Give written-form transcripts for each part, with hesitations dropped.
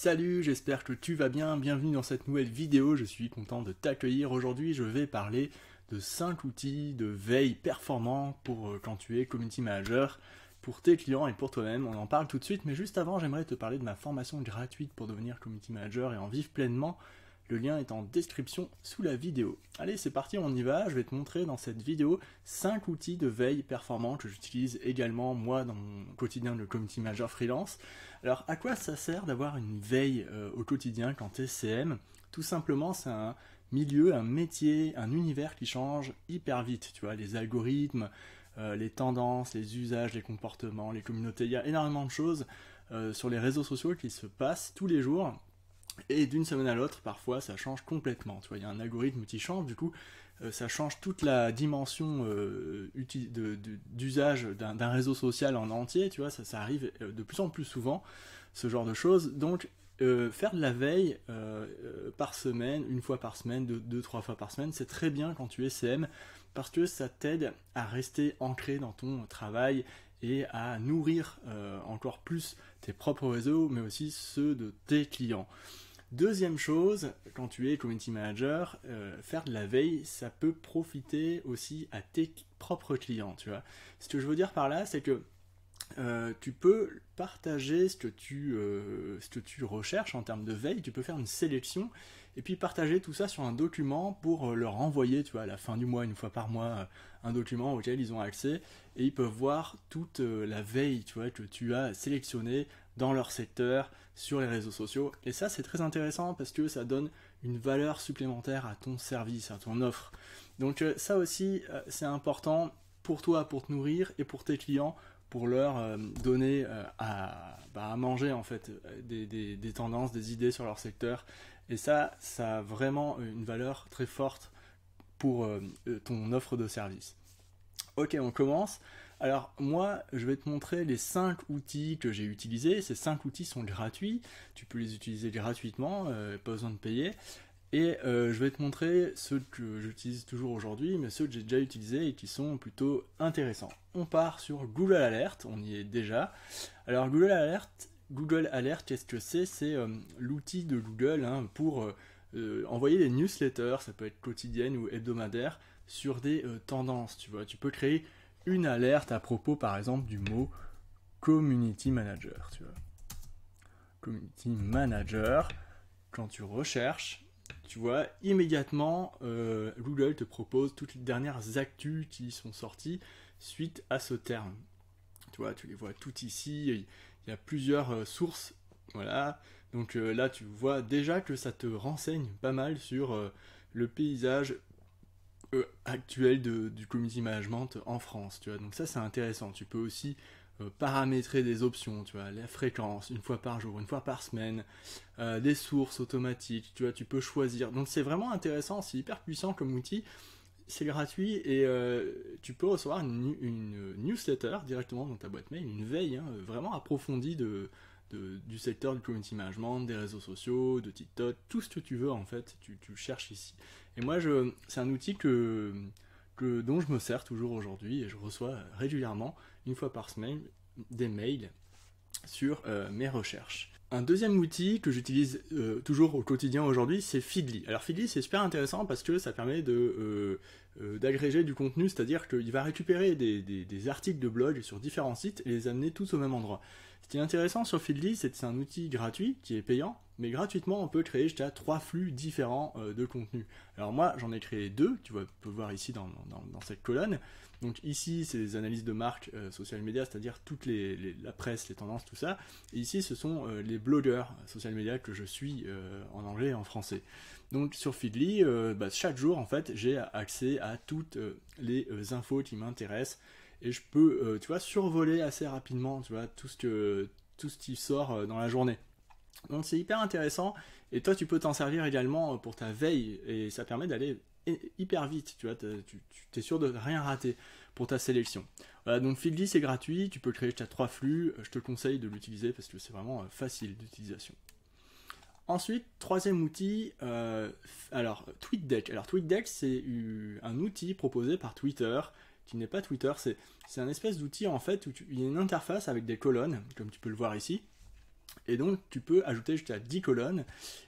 Salut, j'espère que tu vas bien, bienvenue dans cette nouvelle vidéo, je suis content de t'accueillir. Aujourd'hui je vais parler de 5 outils de veille performants pour quand tu es community manager, pour tes clients et pour toi-même. On en parle tout de suite, mais juste avant j'aimerais te parler de ma formation gratuite pour devenir community manager et en vivre pleinement. Le lien est en description sous la vidéo. Allez, c'est parti, on y va. Je vais te montrer dans cette vidéo 5 outils de veille performants que j'utilise également moi dans mon quotidien de community manager freelance. Alors, à quoi ça sert d'avoir une veille au quotidien quand tu es CM? Tout simplement, c'est un milieu, un métier, un univers qui change hyper vite. Tu vois, les algorithmes, les tendances, les usages, les comportements, les communautés. Il y a énormément de choses sur les réseaux sociaux qui se passent tous les jours. Et d'une semaine à l'autre, parfois, ça change complètement. Tu vois, il y a un algorithme qui change, du coup, ça change toute la dimension d'usage d'un réseau social en entier. Tu vois, ça arrive de plus en plus souvent, ce genre de choses. Donc, faire de la veille par semaine, une fois par semaine, deux, trois fois par semaine, c'est très bien quand tu es CM, parce que ça t'aide à rester ancré dans ton travail et à nourrir encore plus tes propres réseaux, mais aussi ceux de tes clients. Deuxième chose, quand tu es community manager, faire de la veille, ça peut profiter aussi à tes propres clients, tu vois. Ce que je veux dire par là, c'est que tu peux partager ce que tu recherches en termes de veille, tu peux faire une sélection et puis partager tout ça sur un document pour leur envoyer, tu vois, à la fin du mois, une fois par mois, un document auquel ils ont accès et ils peuvent voir toute la veille, tu vois, que tu as sélectionnée dans leur secteur, sur les réseaux sociaux. Et ça, c'est très intéressant parce que ça donne une valeur supplémentaire à ton service, à ton offre. Donc ça aussi, c'est important pour toi, pour te nourrir et pour tes clients, pour leur donner à manger en fait des tendances, des idées sur leur secteur. Et ça a vraiment une valeur très forte pour ton offre de service. Ok, on commence. Alors moi, je vais te montrer les 5 outils que j'ai utilisés. Ces 5 outils sont gratuits. Tu peux les utiliser gratuitement, pas besoin de payer. Et je vais te montrer ceux que j'utilise toujours aujourd'hui, mais ceux que j'ai déjà utilisés et qui sont plutôt intéressants. On part sur Google Alert, on y est déjà. Alors Google Alert, qu'est-ce que c'est? C'est l'outil de Google pour envoyer des newsletters, ça peut être quotidienne ou hebdomadaire, sur des tendances. Tu vois, tu peux créer une alerte à propos, par exemple, du mot community manager. Tu vois, community manager. Quand tu recherches, tu vois, immédiatement, Google te propose toutes les dernières actus qui sont sorties suite à ce terme. Tu vois, tu les vois toutes ici, il y a plusieurs sources, voilà. Donc là, tu vois déjà que ça te renseigne pas mal sur le paysage actuel du community management en France, tu vois. Donc ça, c'est intéressant. Tu peux aussi paramétrer des options, tu vois, la fréquence, une fois par jour, une fois par semaine, des sources automatiques, tu vois, tu peux choisir. Donc c'est vraiment intéressant, c'est hyper puissant comme outil, c'est gratuit et tu peux recevoir une newsletter directement dans ta boîte mail, une veille vraiment approfondie du secteur du community management, des réseaux sociaux, de TikTok, tout ce que tu veux en fait, tu cherches ici. Et moi, c'est un outil dont je me sers toujours aujourd'hui et je reçois régulièrement, une fois par semaine, des mails sur mes recherches. Un deuxième outil que j'utilise toujours au quotidien aujourd'hui, c'est Feedly. Alors Feedly, c'est super intéressant parce que ça permet d'agréger du contenu, c'est-à-dire qu'il va récupérer des articles de blog sur différents sites et les amener tous au même endroit. Ce qui est intéressant sur Feedly, c'est que c'est un outil gratuit qui est payant, mais gratuitement on peut créer jusqu'à 3 flux différents de contenu. Alors moi j'en ai créé 2, tu peux voir ici dans cette colonne. Donc ici c'est des analyses de marque social media, c'est-à-dire toute la presse, les tendances, tout ça. Et ici ce sont les blogueurs social media que je suis en anglais et en français. Donc sur Feedly, chaque jour en fait j'ai accès à toutes les infos qui m'intéressent. Et je peux, tu vois, survoler assez rapidement, tu vois, tout ce qui sort dans la journée. Donc c'est hyper intéressant, et toi tu peux t'en servir également pour ta veille, et ça permet d'aller hyper vite, tu vois, tu es sûr de rien rater pour ta sélection. Voilà, donc Feedly c'est gratuit, tu peux créer jusqu'à 3 flux, je te conseille de l'utiliser parce que c'est vraiment facile d'utilisation. Ensuite, troisième outil, alors TweetDeck. Alors TweetDeck c'est un outil proposé par Twitter, qui n'est pas Twitter, c'est un espèce d'outil en fait où il y a une interface avec des colonnes, comme tu peux le voir ici. Et donc tu peux ajouter jusqu'à 10 colonnes.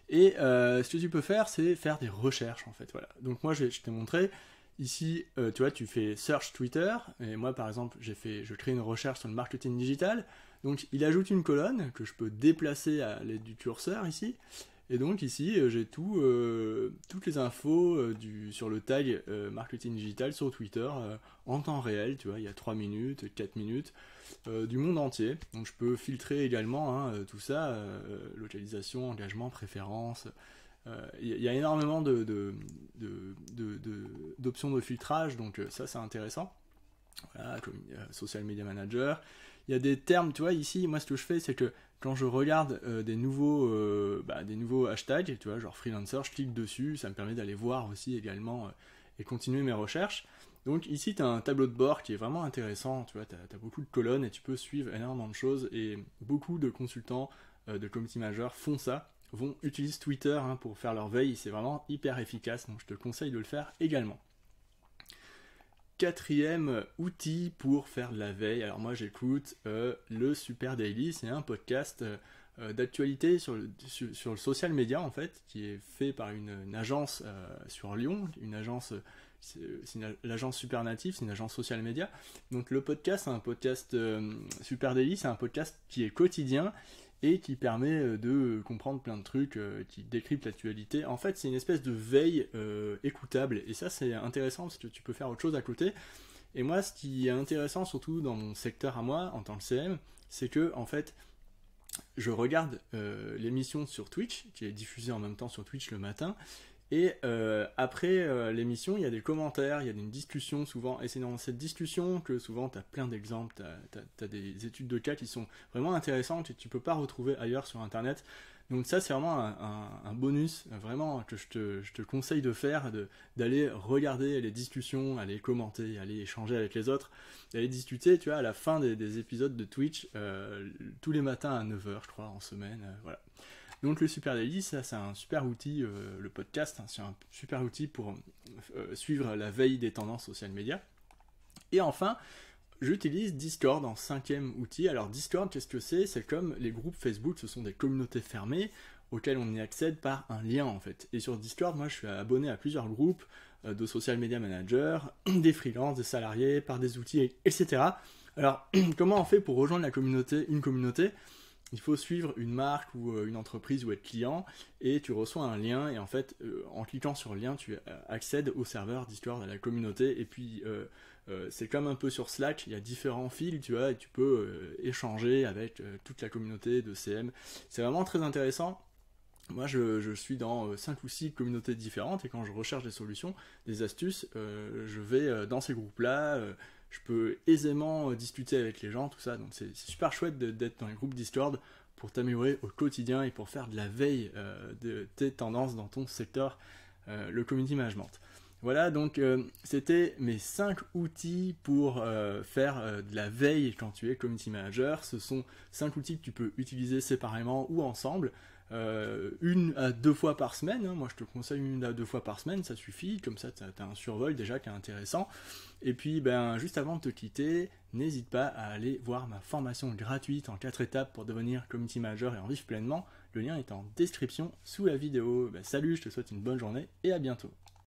Et ce que tu peux faire, c'est faire des recherches en fait. Voilà. Donc moi je t'ai montré. Ici, tu vois, tu fais search Twitter, et moi par exemple, je crée une recherche sur le marketing digital, donc il ajoute une colonne que je peux déplacer à l'aide du curseur ici, et donc ici j'ai toutes les infos sur le tag marketing digital sur Twitter en temps réel, tu vois, il y a 3 minutes, 4 minutes, du monde entier, donc je peux filtrer également tout ça, localisation, engagement, préférence. Il y a énormément d'options de filtrage, donc ça c'est intéressant. Voilà, comme Social Media Manager. Il y a des termes, tu vois, ici, moi ce que je fais, c'est que quand je regarde des nouveaux hashtags, tu vois, genre freelancer, je clique dessus, ça me permet d'aller voir aussi également et continuer mes recherches. Donc ici, tu as un tableau de bord qui est vraiment intéressant, tu vois, tu as beaucoup de colonnes et tu peux suivre énormément de choses, et beaucoup de consultants de community managers font ça, utilisent Twitter pour faire leur veille, c'est vraiment hyper efficace, donc je te conseille de le faire également. Quatrième outil pour faire de la veille, alors moi j'écoute le Super Daily, c'est un podcast d'actualité sur le social media en fait, qui est fait par une agence sur Lyon, l'agence Supernative, c'est une agence social media. Donc le podcast, c'est un podcast Super Daily, c'est un podcast qui est quotidien et qui permet de comprendre plein de trucs, qui décrypte l'actualité. En fait, c'est une espèce de veille écoutable, et ça c'est intéressant parce que tu peux faire autre chose à côté. Et moi, ce qui est intéressant, surtout dans mon secteur à moi, en tant que CM, c'est que en fait, je regarde l'émission sur Twitch, qui est diffusée en même temps sur Twitch le matin, et après l'émission, il y a des commentaires, il y a une discussion souvent, et c'est dans cette discussion que souvent tu as plein d'exemples, tu as des études de cas qui sont vraiment intéressantes et que tu peux pas retrouver ailleurs sur internet. Donc ça c'est vraiment un bonus vraiment que je te conseille de faire, d'aller regarder les discussions, aller commenter, aller échanger avec les autres, d'aller discuter, tu vois, à la fin des épisodes de Twitch, tous les matins à 9h je crois en semaine, voilà. Donc le Super Daily, ça c'est un super outil, le podcast, c'est un super outil pour suivre la veille des tendances social media. Et enfin, j'utilise Discord en cinquième outil. Alors Discord, qu'est-ce que c'est? C'est comme les groupes Facebook, ce sont des communautés fermées auxquelles on y accède par un lien en fait. Et sur Discord, moi je suis abonné à plusieurs groupes de social media managers, des freelances, des salariés, par des outils, etc. Alors comment on fait pour rejoindre une communauté? Il faut suivre une marque ou une entreprise ou être client, et tu reçois un lien, et en fait en cliquant sur le lien tu accèdes au serveur Discord, à la communauté, et puis c'est comme un peu sur Slack, il y a différents fils, tu vois, et tu peux échanger avec toute la communauté de CM. C'est vraiment très intéressant. Moi je suis dans 5 ou 6 communautés différentes, et quand je recherche des solutions, des astuces, je vais dans ces groupes là, je peux aisément discuter avec les gens, tout ça, donc c'est super chouette d'être dans les groupes Discord pour t'améliorer au quotidien et pour faire de la veille de tes tendances dans ton secteur, le community management. Voilà, donc c'était mes 5 outils pour faire de la veille quand tu es community manager. Ce sont 5 outils que tu peux utiliser séparément ou ensemble. 1 à 2 fois par semaine, hein. Moi je te conseille 1 à 2 fois par semaine, ça suffit, comme ça tu as un survol déjà qui est intéressant. Et puis juste avant de te quitter, n'hésite pas à aller voir ma formation gratuite en 4 étapes pour devenir community manager et en vivre pleinement. Le lien est en description sous la vidéo. Salut, je te souhaite une bonne journée et à bientôt.